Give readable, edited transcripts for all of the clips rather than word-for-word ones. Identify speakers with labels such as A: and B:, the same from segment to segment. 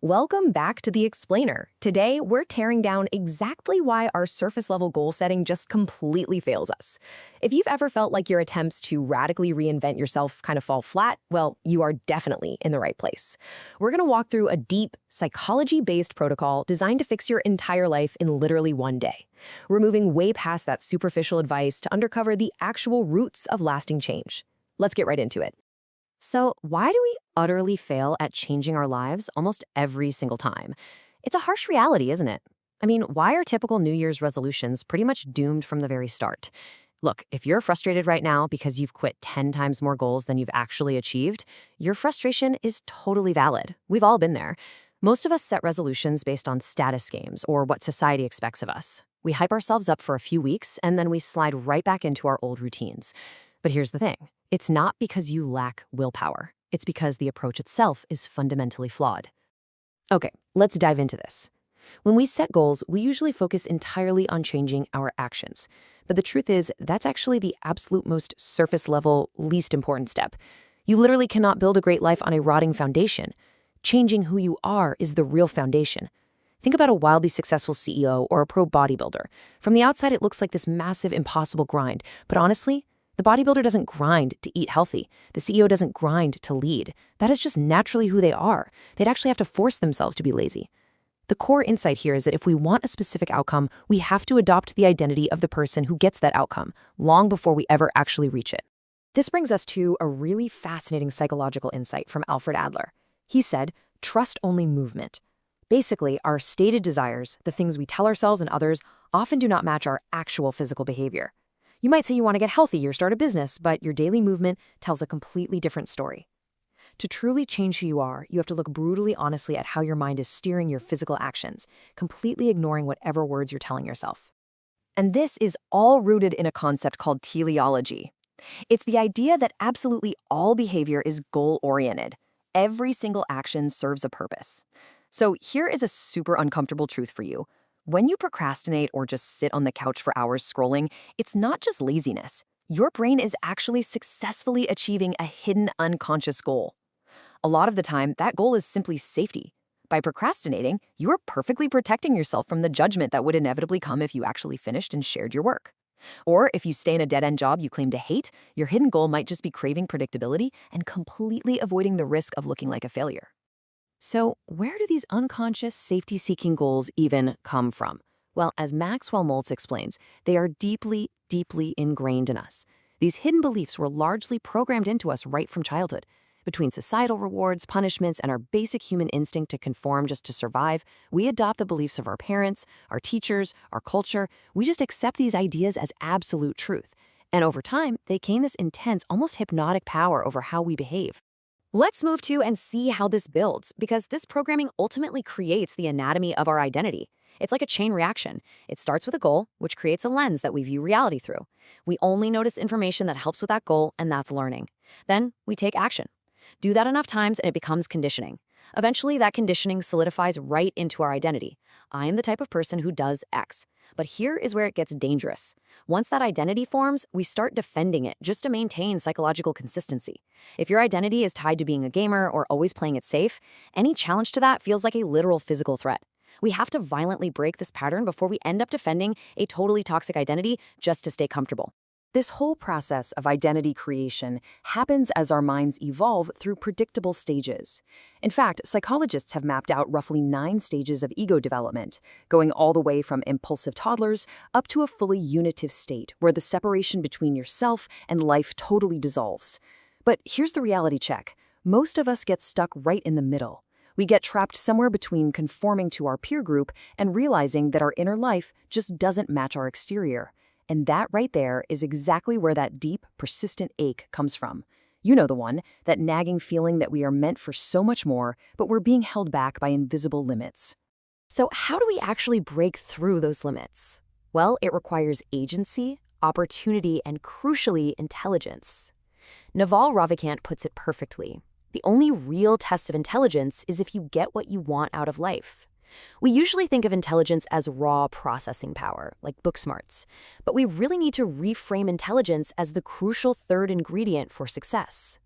A: Welcome back to The Explainer. Today, we're tearing down exactly why our surface-level goal setting just completely fails us. If you've ever felt like your attempts to radically reinvent yourself kind of fall flat, well, you are definitely in the right place. We're going to walk through a deep, psychology-based protocol designed to fix your entire life in literally one day. We're moving way past that superficial advice to uncover the actual roots of lasting change. Let's get right into it. So, why do we utterly fail at changing our lives almost every single time? It's a harsh reality, isn't it? I mean, why are typical New Year's resolutions pretty much doomed from the very start? Look, if you're frustrated right now because you've quit 10 times more goals than you've actually achieved, your frustration is totally valid. We've all been there. Most of us set resolutions based on status games or what society expects of us. We hype ourselves up for a few weeks and then we slide right back into our old routines. But here's the thing. It's not because you lack willpower. It's because the approach itself is fundamentally flawed. Okay, let's dive into this. When we set goals, we usually focus entirely on changing our actions. But the truth is, that's actually the absolute most surface-level, least important step. You literally cannot build a great life on a rotting foundation. Changing who you are is the real foundation. Think about a wildly successful CEO or a pro bodybuilder. From the outside, it looks like this massive, impossible grind. But honestly, the bodybuilder doesn't grind to eat healthy. The CEO doesn't grind to lead. That is just naturally who they are. They'd actually have to force themselves to be lazy. The core insight here is that if we want a specific outcome, we have to adopt the identity of the person who gets that outcome, long before we ever actually reach it. This brings us to a really fascinating psychological insight from Alfred Adler. He said, trust only movement. Basically, our stated desires, the things we tell ourselves and others, often do not match our actual physical behavior. You might say you want to get healthy or start a business, but your daily movement tells a completely different story. To truly change who you are, you have to look brutally honestly at how your mind is steering your physical actions, completely ignoring whatever words you're telling yourself. And this is all rooted in a concept called teleology. It's the idea that absolutely all behavior is goal-oriented. Every single action serves a purpose. So here is a super uncomfortable truth for you. When you procrastinate or just sit on the couch for hours scrolling, it's not just laziness. Your brain is actually successfully achieving a hidden unconscious goal. A lot of the time, that goal is simply safety. By procrastinating, you are perfectly protecting yourself from the judgment that would inevitably come if you actually finished and shared your work. Or if you stay in a dead-end job you claim to hate, your hidden goal might just be craving predictability and completely avoiding the risk of looking like a failure. So, where do these unconscious, safety-seeking goals even come from? Well, as Maxwell Maltz explains, they are deeply, deeply ingrained in us. These hidden beliefs were largely programmed into us right from childhood. Between societal rewards, punishments, and our basic human instinct to conform just to survive, we adopt the beliefs of our parents, our teachers, our culture. We just accept these ideas as absolute truth. And over time, they gain this intense, almost hypnotic power over how we behave. Let's move to and see how this builds, because this programming ultimately creates the anatomy of our identity. It's like a chain reaction. It starts with a goal, which creates a lens that we view reality through. We only notice information that helps with that goal, and that's learning. Then we take action. Do that enough times and it becomes conditioning. Eventually, that conditioning solidifies right into our identity. I am the type of person who does X. But here is where it gets dangerous. Once that identity forms, we start defending it just to maintain psychological consistency. If your identity is tied to being a gamer or always playing it safe, any challenge to that feels like a literal physical threat. We have to violently break this pattern before we end up defending a totally toxic identity just to stay comfortable. This whole process of identity creation happens as our minds evolve through predictable stages. In fact, psychologists have mapped out roughly 9 stages of ego development, going all the way from impulsive toddlers up to a fully unitive state where the separation between yourself and life totally dissolves. But here's the reality check. Most of us get stuck right in the middle. We get trapped somewhere between conforming to our peer group and realizing that our inner life just doesn't match our exterior. And that right there is exactly where that deep, persistent ache comes from. You know the one, that nagging feeling that we are meant for so much more, but we're being held back by invisible limits. So how do we actually break through those limits? Well, it requires agency, opportunity, and crucially, intelligence. Naval Ravikant puts it perfectly. The only real test of intelligence is if you get what you want out of life. We usually think of intelligence as raw processing power, like book smarts, but we really need to reframe intelligence as the crucial third ingredient for success.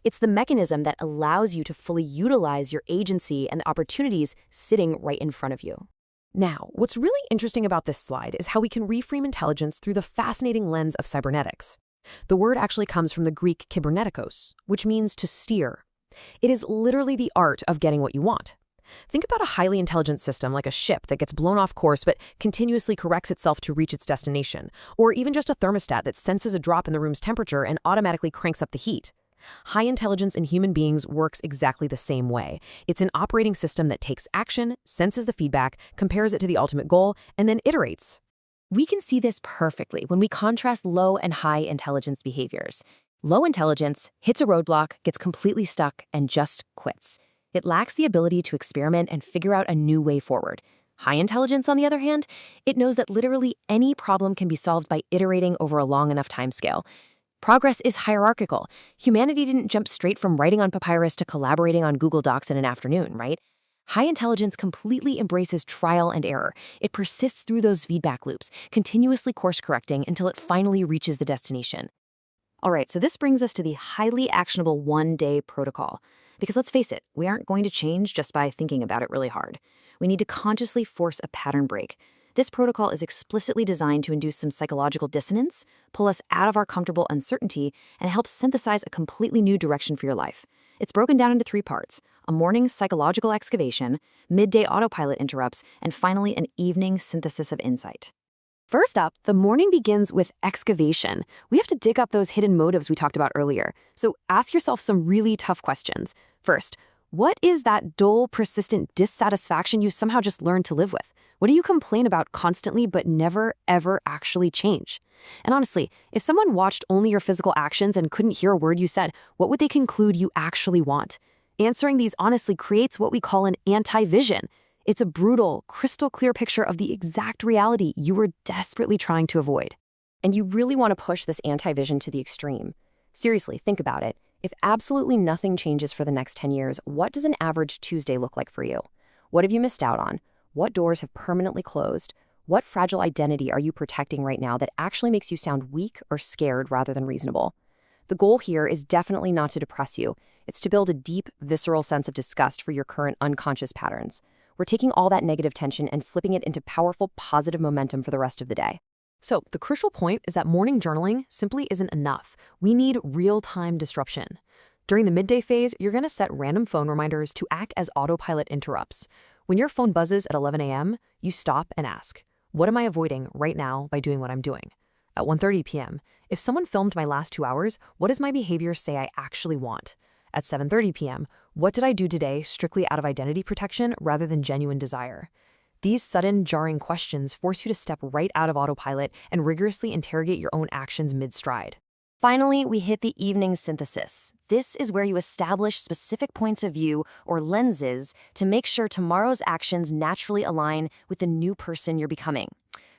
B: It's the mechanism that allows you to fully utilize your agency and the opportunities sitting right in front of you.
A: Now, what's really interesting about this slide is how we can reframe intelligence through the fascinating lens of cybernetics. The word actually comes from the Greek kybernetikos, which means to steer. It is literally the art of getting what you want. Think about a highly intelligent system like a ship that gets blown off course but continuously corrects itself to reach its destination, or even just a thermostat that senses a drop in the room's temperature and automatically cranks up the heat. High intelligence in human beings works exactly the same way. It's an operating system that takes action, senses the feedback, compares it to the ultimate goal, and then iterates. We can see this perfectly when we contrast low and high intelligence behaviors. Low intelligence hits a roadblock, gets completely stuck, and just quits. It lacks the ability to experiment and figure out a new way forward. High intelligence, on the other hand, it knows that literally any problem can be solved by iterating over a long enough timescale. Progress is hierarchical. Humanity didn't jump straight from writing on papyrus to collaborating on Google Docs in an afternoon, right? High intelligence completely embraces trial and error. It persists through those feedback loops, continuously course-correcting until it finally reaches the destination.
B: All right, so this brings us to the highly actionable one-day protocol. Because let's face it, we aren't going to change just by thinking about it really hard. We need to consciously force a pattern break. This protocol is explicitly designed to induce some psychological dissonance, pull us out of our comfortable uncertainty, and help synthesize a completely new direction for your life. It's broken down into 3 parts: a morning psychological excavation, midday autopilot interrupts, and finally an evening synthesis of insight. First up, the morning begins with excavation. We have to dig up those hidden motives we talked about earlier. So ask yourself some really tough questions. First, what is that dull, persistent dissatisfaction you somehow just learned to live with? What do you complain about constantly but never, ever actually change? And honestly, if someone watched only your physical actions and couldn't hear a word you said, what would they conclude you actually want? Answering these honestly creates what we call an anti-vision. It's a brutal, crystal clear picture of the exact reality you were desperately trying to avoid.
A: And you really want to push this anti-vision to the extreme. Seriously, think about it. If absolutely nothing changes for the next 10 years, what does an average Tuesday look like for you? What have you missed out on? What doors have permanently closed? What fragile identity are you protecting right now that actually makes you sound weak or scared rather than reasonable? The goal here is definitely not to depress you. It's to build a deep, visceral sense of disgust for your current unconscious patterns. We're taking all that negative tension and flipping it into powerful, positive momentum for the rest of the day. So the crucial point is that morning journaling simply isn't enough. We need real-time disruption. During the midday phase, you're going to set random phone reminders to act as autopilot interrupts. When your phone buzzes at 11 a.m., you stop and ask, what am I avoiding right now by doing what I'm doing? At 1:30 p.m., if someone filmed my last 2 hours, what does my behavior say I actually want? At 7:30 p.m., what did I do today strictly out of identity protection rather than genuine desire? These sudden, jarring questions force you to step right out of autopilot and rigorously interrogate your own actions mid-stride.
B: Finally, we hit the evening synthesis. This is where you establish specific points of view or lenses to make sure tomorrow's actions naturally align with the new person you're becoming.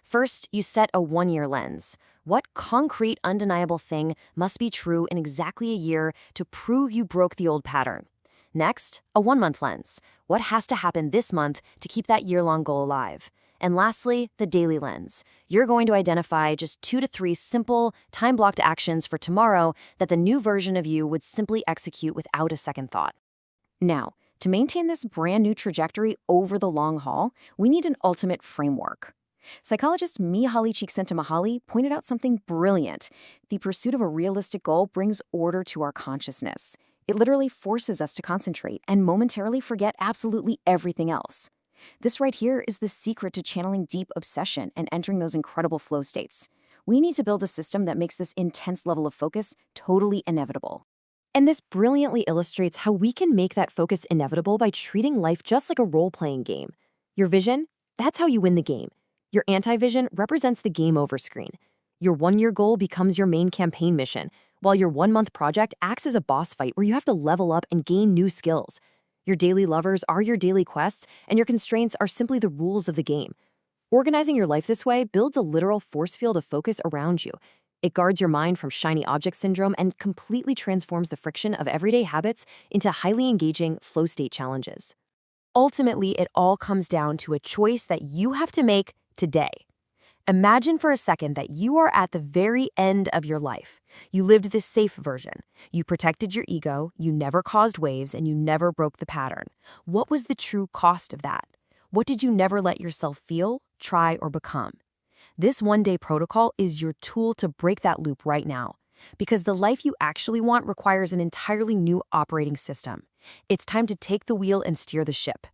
B: First, you set a 1-year lens. What concrete, undeniable thing must be true in exactly a year to prove you broke the old pattern? Next, a 1-month lens. What has to happen this month to keep that year-long goal alive? And lastly, the daily lens. You're going to identify just 2 to 3 simple, time-blocked actions for tomorrow that the new version of you would simply execute without a second thought. Now, to maintain this brand new trajectory over the long haul, we need an ultimate framework. Psychologist Mihaly Csikszentmihalyi pointed out something brilliant. The pursuit of a realistic goal brings order to our consciousness. It literally forces us to concentrate and momentarily forget absolutely everything else. This right here is the secret to channeling deep obsession and entering those incredible flow states. We need to build a system that makes this intense level of focus totally inevitable. And this brilliantly illustrates how we can make that focus inevitable by treating life just like a role-playing game. Your vision? That's how you win the game. Your anti-vision represents the game over screen. Your 1-year goal becomes your main campaign mission, while your 1-month project acts as a boss fight where you have to level up and gain new skills. Your daily lovers are your daily quests, and your constraints are simply the rules of the game. Organizing your life this way builds a literal force field of focus around you. It guards your mind from shiny object syndrome and completely transforms the friction of everyday habits into highly engaging flow state challenges. Ultimately, it all comes down to a choice that you have to make today. Imagine for a second that you are at the very end of your life. You lived this safe version. You protected your ego, you never caused waves, and you never broke the pattern. What was the true cost of that? What did you never let yourself feel, try, or become? This one-day protocol is your tool to break that loop right now. Because the life you actually want requires an entirely new operating system. It's time to take the wheel and steer the ship.